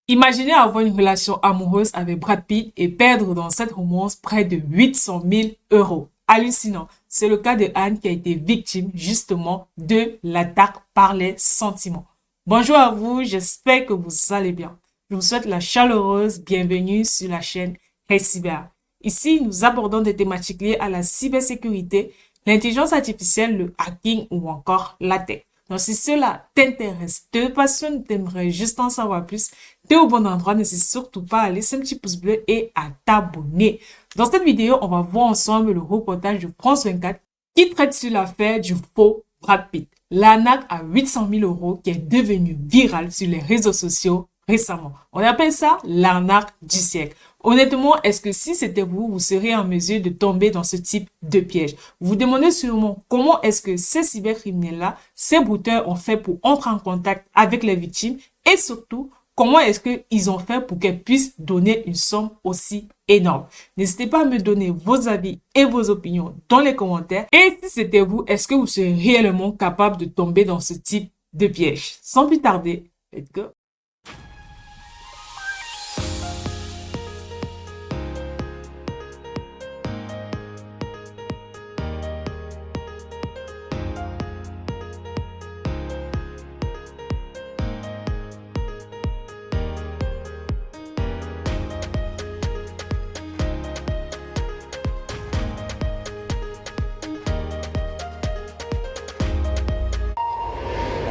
Imaginez avoir une relation amoureuse avec Brad Pitt et perdre dans cette romance près de 800 000 euros. Hallucinant. C'est le cas de Anne qui a été victime justement de l'attaque par les sentiments. Bonjour à vous, j'espère que vous allez bien. Je vous souhaite la chaleureuse bienvenue sur la chaîne Hey Cyber. Ici, nous abordons des thématiques liées à la cybersécurité, l'intelligence artificielle, le hacking ou encore la tech. Donc, si cela t'intéresse, te passionne, t'aimerais juste en savoir plus, t'es au bon endroit, n'hésite surtout pas à laisser un petit pouce bleu et à t'abonner. Dans cette vidéo, on va voir ensemble le reportage de France 24 qui traite sur l'affaire du faux Brad Pitt. L'arnaque à 800 000 euros qui est devenue virale sur les réseaux sociaux récemment. On appelle ça l'arnaque du siècle. Honnêtement, est-ce que si c'était vous, vous seriez en mesure de tomber dans ce type de piège? Vous vous demandez sûrement comment est-ce que ces cybercriminels-là, ces brouteurs ont fait pour entrer en contact avec les victimes et surtout, comment est-ce qu'ils ont fait pour qu'elles puissent donner une somme aussi énorme? N'hésitez pas à me donner vos avis et vos opinions dans les commentaires. Et si c'était vous, est-ce que vous serez réellement capable de tomber dans ce type de piège? Sans plus tarder, let's go!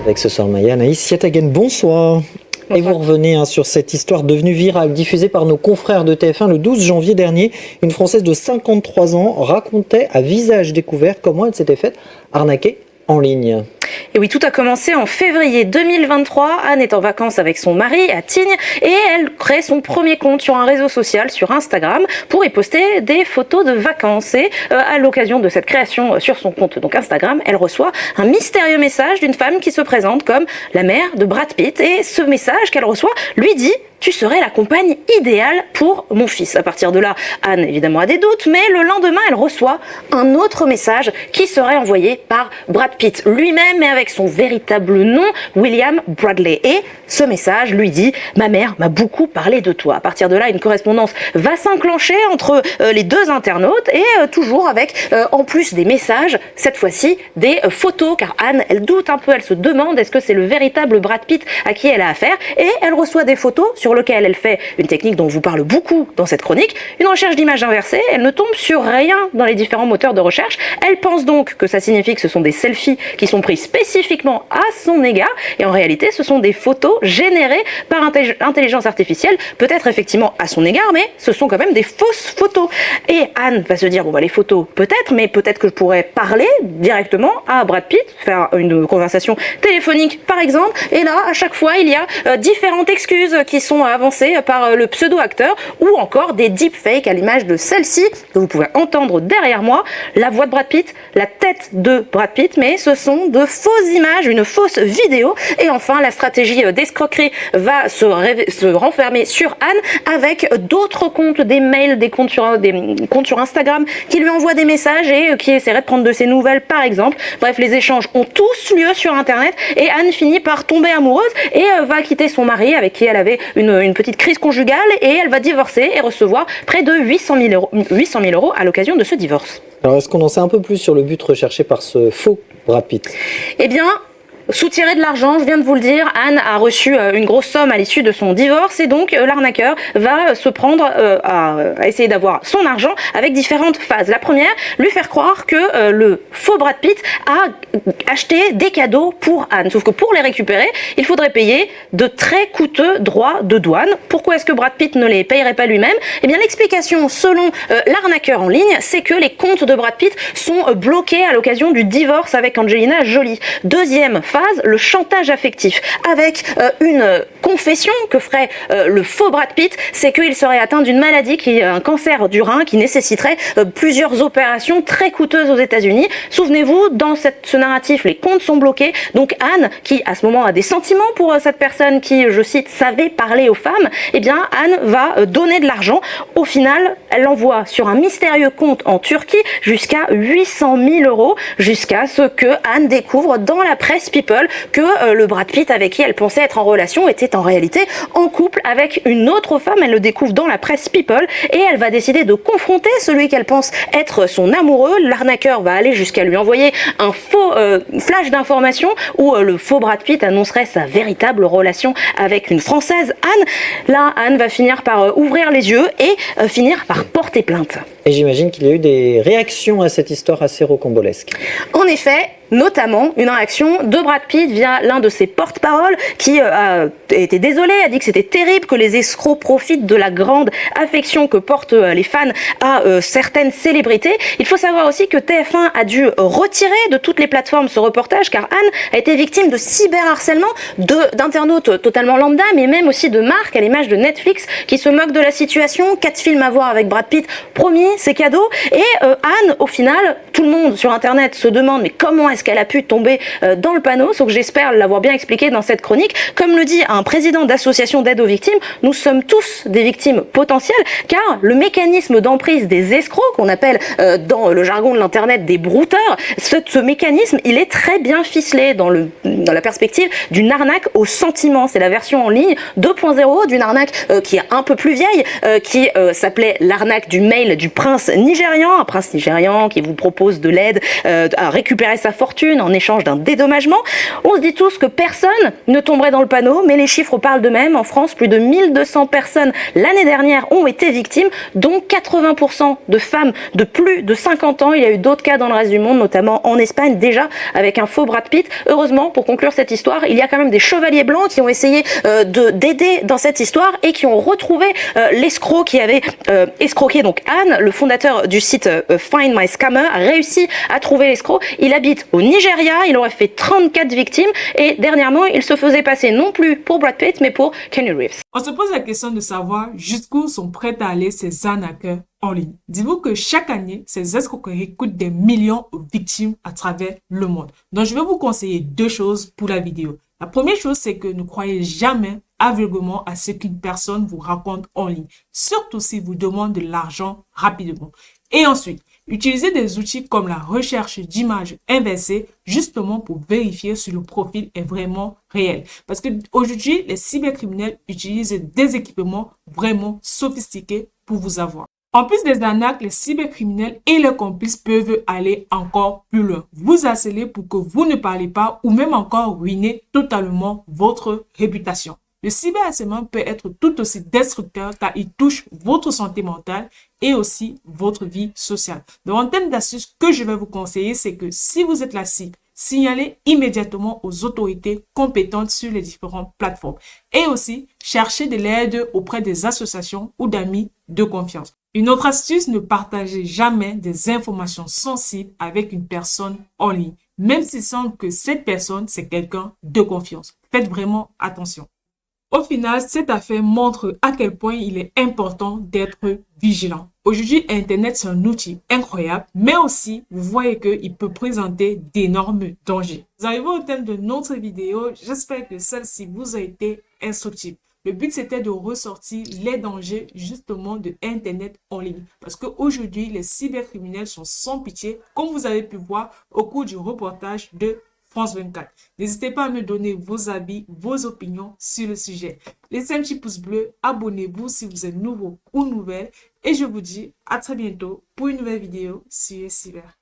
Avec ce soir Maya, Anaïs Yatagen, bonsoir. Et vous revenez sur cette histoire devenue virale, diffusée par nos confrères de TF1 le 12 janvier dernier. Une Française de 53 ans racontait à visage découvert comment elle s'était faite arnaquer en ligne. Et oui, tout a commencé en février 2023. Anne est en vacances avec son mari à Tignes et elle crée son premier compte sur un réseau social, sur Instagram, pour y poster des photos de vacances. Et à l'occasion de cette création sur son compte, donc Instagram, elle reçoit un mystérieux message d'une femme qui se présente comme la mère de Brad Pitt. Et ce message qu'elle reçoit lui dit: tu serais la compagne idéale pour mon fils. À partir de là, Anne, évidemment, a des doutes, mais le lendemain, elle reçoit un autre message qui serait envoyé par Brad Pitt lui-même, mais avec son véritable nom, William Bradley. Et ce message lui dit: ma mère m'a beaucoup parlé de toi. À partir de là, une correspondance va s'enclencher entre les deux internautes et toujours avec, en plus des messages, cette fois-ci, des photos, car Anne, elle doute un peu, elle se demande est-ce que c'est le véritable Brad Pitt à qui elle a affaire, et elle reçoit des photos sur lequel elle fait une technique dont on vous parle beaucoup dans cette chronique, une recherche d'images inversée. Elle ne tombe sur rien dans les différents moteurs de recherche. Elle pense donc que ça signifie que ce sont des selfies qui sont pris spécifiquement à son égard, et en réalité ce sont des photos générées par intelligence artificielle, peut-être effectivement à son égard, mais ce sont quand même des fausses photos. Et Anne va se dire, bon bah les photos peut-être, mais peut-être que je pourrais parler directement à Brad Pitt, faire une conversation téléphonique par exemple, et là à chaque fois il y a différentes excuses qui sont avancées par le pseudo-acteur, ou encore des deepfakes à l'image de celle-ci que vous pouvez entendre derrière moi, la voix de Brad Pitt, la tête de Brad Pitt, mais ce sont de fausses images, une fausse vidéo. Et enfin, la stratégie d'escroquerie va se renfermer sur Anne avec d'autres comptes, des mails, des comptes sur Instagram qui lui envoient des messages et qui essaieraient de prendre de ses nouvelles par exemple. Bref, les échanges ont tous lieu sur Internet et Anne finit par tomber amoureuse et va quitter son mari avec qui elle avait une petite crise conjugale, et elle va divorcer et recevoir près de 800 000 euros à l'occasion de ce divorce. Alors est-ce qu'on en sait un peu plus sur le but recherché par ce faux Brad Pitt? Eh bien, soutirer de l'argent, je viens de vous le dire, Anne a reçu une grosse somme à l'issue de son divorce, et donc l'arnaqueur va se prendre à essayer d'avoir son argent avec différentes phases. La première, lui faire croire que le faux Brad Pitt a acheté des cadeaux pour Anne. Sauf que pour les récupérer, il faudrait payer de très coûteux droits de douane. Pourquoi est-ce que Brad Pitt ne les payerait pas lui-même? Eh bien, l'explication selon l'arnaqueur en ligne, c'est que les comptes de Brad Pitt sont bloqués à l'occasion du divorce avec Angelina Jolie. Deuxième phase, le chantage affectif, avec une confession que ferait le faux Brad Pitt, c'est qu'il serait atteint d'une maladie, un cancer du rein, qui nécessiterait plusieurs opérations très coûteuses aux États-Unis. Souvenez-vous, dans ce narratif, les comptes sont bloqués. Donc Anne, qui à ce moment a des sentiments pour cette personne qui, je cite, savait parler aux femmes, eh bien Anne va donner de l'argent. Au final, elle l'envoie sur un mystérieux compte en Turquie jusqu'à 800 000 euros, jusqu'à ce que Anne découvre dans la presse People que le Brad Pitt avec qui elle pensait être en relation était en réalité en couple avec une autre femme. Elle le découvre dans la presse People et elle va décider de confronter celui qu'elle pense être son amoureux. L'arnaqueur va aller jusqu'à lui envoyer un faux flash d'information où le faux Brad Pitt annoncerait sa véritable relation avec une Française, Anne. Là, Anne va finir par ouvrir les yeux et finir par porter plainte. Et j'imagine qu'il y a eu des réactions à cette histoire assez rocambolesque. En effet, notamment une réaction de Brad Pitt via l'un de ses porte-paroles qui a été désolé, a dit que c'était terrible que les escrocs profitent de la grande affection que portent les fans à certaines célébrités. Il faut savoir aussi que TF1 a dû retirer de toutes les plateformes ce reportage car Anne a été victime de cyberharcèlement d'internautes totalement lambda, mais même aussi de marques à l'image de Netflix qui se moquent de la situation. 4 films à voir avec Brad Pitt, promis, c'est cadeau. Et Anne, au final, tout le monde sur Internet se demande mais comment est-ce qu'elle a pu tomber dans le panneau, sauf que j'espère l'avoir bien expliqué dans cette chronique. Comme le dit un président d'association d'aide aux victimes, nous sommes tous des victimes potentielles, car le mécanisme d'emprise des escrocs, qu'on appelle dans le jargon de l'Internet des brouteurs, ce mécanisme, il est très bien ficelé dans la perspective d'une arnaque au sentiment. C'est la version en ligne 2.0 d'une arnaque qui est un peu plus vieille, qui s'appelait l'arnaque du mail du prince nigérian, un prince nigérian qui vous propose de l'aide à récupérer sa fortune en échange d'un dédommagement. On se dit tous que personne ne tomberait dans le panneau, mais les chiffres parlent d'eux-mêmes. En France, plus de 1200 personnes l'année dernière ont été victimes, dont 80% de femmes de plus de 50 ans. Il y a eu d'autres cas dans le reste du monde, notamment en Espagne, déjà avec un faux Brad Pitt. Heureusement, pour conclure cette histoire, il y a quand même des chevaliers blancs qui ont essayé d'aider dans cette histoire et qui ont retrouvé l'escroc qui avait escroqué donc Anne. Le fondateur du site Find My Scammer a réussi à trouver l'escroc. Il habite au Nigeria, il aurait fait 34 victimes et dernièrement, il se faisait passer non plus pour Brad Pitt, mais pour Keanu Reeves. On se pose la question de savoir jusqu'où sont prêts à aller ces arnaqueurs en ligne. Dites-vous que chaque année, ces escroqueries coûtent des millions aux victimes à travers le monde. Donc, je vais vous conseiller 2 choses pour la vidéo. La première chose, c'est que ne croyez jamais aveuglément à ce qu'une personne vous raconte en ligne, surtout si vous demande de l'argent rapidement. Et ensuite, utilisez des outils comme la recherche d'images inversées justement pour vérifier si le profil est vraiment réel. Parce que aujourd'hui, les cybercriminels utilisent des équipements vraiment sophistiqués pour vous avoir. En plus des arnaques, les cybercriminels et leurs complices peuvent aller encore plus loin. Vous harceler pour que vous ne parlez pas ou même encore ruiner totalement votre réputation. Le cyberharcèlement peut être tout aussi destructeur car il touche votre santé mentale et aussi votre vie sociale. Donc, en termes d'astuces que je vais vous conseiller, c'est que si vous êtes la cible, signalez immédiatement aux autorités compétentes sur les différentes plateformes. Et aussi, cherchez de l'aide auprès des associations ou d'amis de confiance. Une autre astuce, ne partagez jamais des informations sensibles avec une personne en ligne, même s'il semble que cette personne, c'est quelqu'un de confiance. Faites vraiment attention. Au final, cette affaire montre à quel point il est important d'être vigilant. Aujourd'hui, Internet, c'est un outil incroyable, mais aussi, vous voyez qu'il peut présenter d'énormes dangers. Nous arrivons au thème de notre vidéo. J'espère que celle-ci vous a été instructive. Le but, c'était de ressortir les dangers, justement, de Internet en ligne. Parce qu'aujourd'hui, les cybercriminels sont sans pitié, comme vous avez pu voir au cours du reportage de France 24. N'hésitez pas à me donner vos avis, vos opinions sur le sujet. Laissez un petit pouce bleu, abonnez-vous si vous êtes nouveau ou nouvelle. Et je vous dis à très bientôt pour une nouvelle vidéo sur Cyber.